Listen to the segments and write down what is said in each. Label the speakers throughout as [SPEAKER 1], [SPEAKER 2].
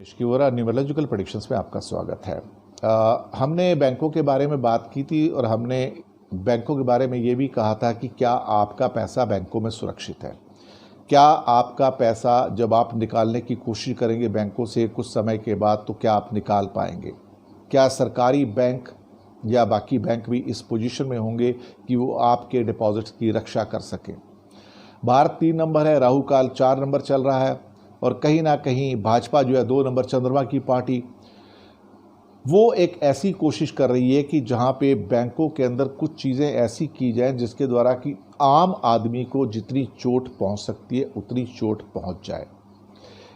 [SPEAKER 1] की ओर numerological predictions में आपका स्वागत है। हमने बैंकों के बारे में बात की थी और हमने बैंकों के बारे में ये भी कहा था कि क्या आपका पैसा बैंकों में सुरक्षित है। क्या आपका पैसा जब आप निकालने की कोशिश करेंगे बैंकों से कुछ समय के बाद तो क्या आप निकाल पाएंगे। क्या सरकारी बैंक या बाकी बैंक भी इस पोजीशन में होंगे कि वो आपके डिपॉजिट्स की रक्षा कर सकें। भारत 3 नंबर है, राहु काल 4 नंबर चल रहा है और कहीं ना कहीं भाजपा जो है 2 नंबर चंद्रमा की पार्टी, वो एक ऐसी कोशिश कर रही है कि जहां पे बैंकों के अंदर कुछ चीज़ें ऐसी की जाएं जिसके द्वारा कि आम आदमी को जितनी चोट पहुंच सकती है उतनी चोट पहुंच जाए।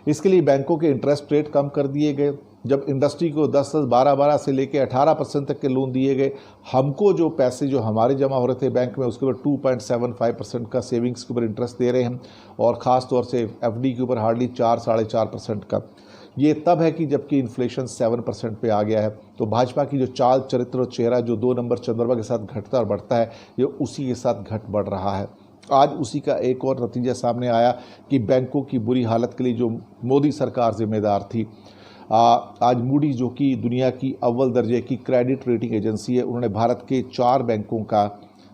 [SPEAKER 1] इसके लिए बैंकों के इंटरेस्ट रेट कम कर दिए गए। जब इंडस्ट्री को 10-10, 12-12 से लेकर 18% तक के लोन दिए गए, हमको जो पैसे जो हमारे जमा हो रहे थे बैंक में उसके ऊपर 2.75% का सेविंग्स के ऊपर इंटरेस्ट दे रहे हैं और ख़ास तौर से एफडी के ऊपर हार्डली 4-4.5% का। ये तब है कि जबकि इन्फ्लेशन 7% पे आ गया है। तो भाजपा की जो चाल चरित्र और चेहरा जो 2 नंबर चंद्रमा के साथ घटता और बढ़ता है, ये उसी के साथ घट बढ़ रहा है। आज उसी का एक और नतीजा सामने आया कि बैंकों की बुरी हालत के लिए जो मोदी सरकार जिम्मेदार थी, आज मूडी जो कि दुनिया की अव्वल दर्जे की क्रेडिट रेटिंग एजेंसी है, उन्होंने भारत के 4 बैंकों का,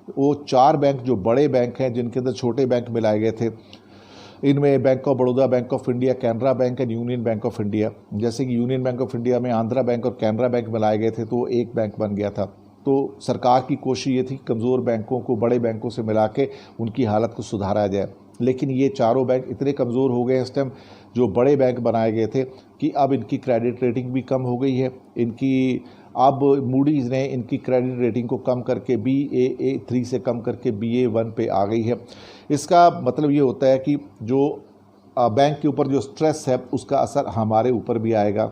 [SPEAKER 1] वो 4 बैंक जो बड़े बैंक हैं जिनके अंदर छोटे बैंक मिलाए गए थे, इनमें bank of Baroda, bank of India, Canara bank and union bank of India. जैसे कि यूनियन बैंक ऑफ इंडिया में आंध्रा बैंक और कैनरा बैंक मिलाए गए थे तो एक बैंक बन गया था। तो सरकार की कोशिश ये थी कमज़ोर बैंकों को बड़े बैंकों से मिला के उनकी हालत को सुधारा जाए, लेकिन ये चारों बैंक इतने कमज़ोर हो गए इस टाइम जो बड़े बैंक बनाए गए थे कि अब इनकी क्रेडिट रेटिंग भी कम हो गई है। इनकी अब मूडीज़ ने इनकी क्रेडिट रेटिंग को कम करके Baa3 से कम करके Ba1 पे आ गई है। इसका मतलब ये होता है कि जो बैंक के ऊपर जो स्ट्रेस है उसका असर हमारे ऊपर भी आएगा।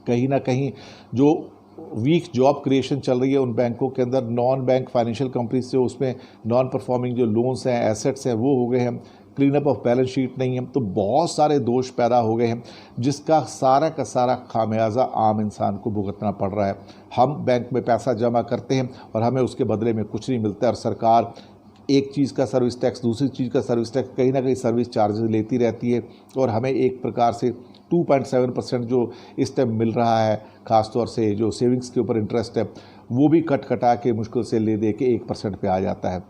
[SPEAKER 1] कहीं ना कहीं जो वीक जॉब क्रिएशन चल रही है उन बैंकों के अंदर, नॉन बैंक फाइनेंशियल कंपनीज से उसमें नॉन परफॉर्मिंग जो लोन्स हैं, एसेट्स हैं, वो हो गए हैं, clean up of balance sheet नहीं है, तो बहुत सारे दोष पैदा हो गए हैं जिसका सारा का सारा खामियाजा आम इंसान को भुगतना पड़ रहा है। हम बैंक में पैसा जमा करते हैं और हमें उसके बदले में कुछ नहीं मिलता है और सरकार एक चीज़ का सर्विस टैक्स, दूसरी चीज़ का सर्विस टैक्स, कहीं ना कहीं सर्विस चार्जेस लेती रहती है और हमें एक प्रकार से 2.7% जो इस टाइम मिल रहा है, ख़ासतौर से जो सेविंग्स के ऊपर इंटरेस्ट है, वो भी कट कटा के मुश्किल से ले दे के 1% पे आ जाता है।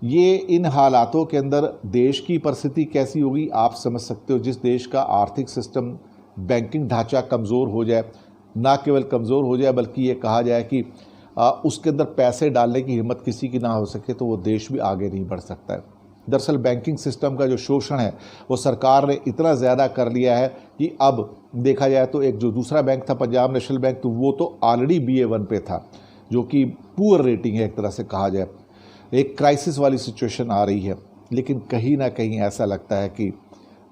[SPEAKER 1] ये इन हालातों के अंदर देश की परिस्थिति कैसी होगी आप समझ सकते हो। जिस देश का आर्थिक सिस्टम, बैंकिंग ढांचा कमज़ोर हो जाए, ना केवल कमज़ोर हो जाए बल्कि ये कहा जाए कि उसके अंदर पैसे डालने की हिम्मत किसी की ना हो सके तो वो देश भी आगे नहीं बढ़ सकता है। दरअसल बैंकिंग सिस्टम का जो शोषण है वो सरकार ने इतना ज़्यादा कर लिया है कि अब देखा जाए तो एक जो दूसरा बैंक था पंजाब नेशनल बैंक, तो वो तो ऑलरेडी Ba1 पे था, जो कि पुअर रेटिंग है एक तरह से कहा जाए। एक क्राइसिस वाली सिचुएशन आ रही है, लेकिन कहीं ना कहीं ऐसा लगता है कि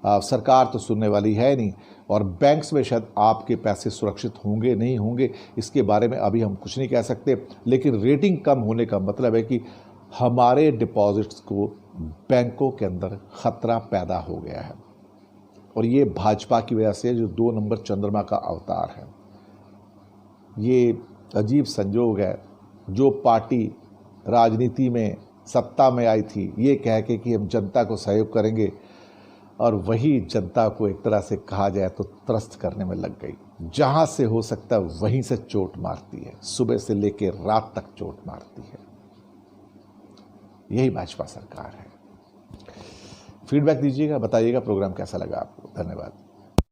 [SPEAKER 1] सरकार तो सुनने वाली है नहीं और बैंक्स में शायद आपके पैसे सुरक्षित होंगे नहीं होंगे इसके बारे में अभी हम कुछ नहीं कह सकते। लेकिन रेटिंग कम होने का मतलब है कि हमारे डिपॉजिट्स को बैंकों के अंदर खतरा पैदा हो गया है और ये भाजपा की वजह से जो 2 नंबर चंद्रमा का अवतार है। ये अजीब संजोग है, जो पार्टी राजनीति में सत्ता में आई थी ये कह के कि हम जनता को सहयोग करेंगे और वही जनता को एक तरह से कहा जाए तो त्रस्त करने में लग गई। जहां से हो सकता है वहीं से चोट मारती है, सुबह से लेकर रात तक चोट मारती है। यही भाजपा सरकार है। फीडबैक दीजिएगा, बताइएगा प्रोग्राम कैसा लगा आपको। धन्यवाद।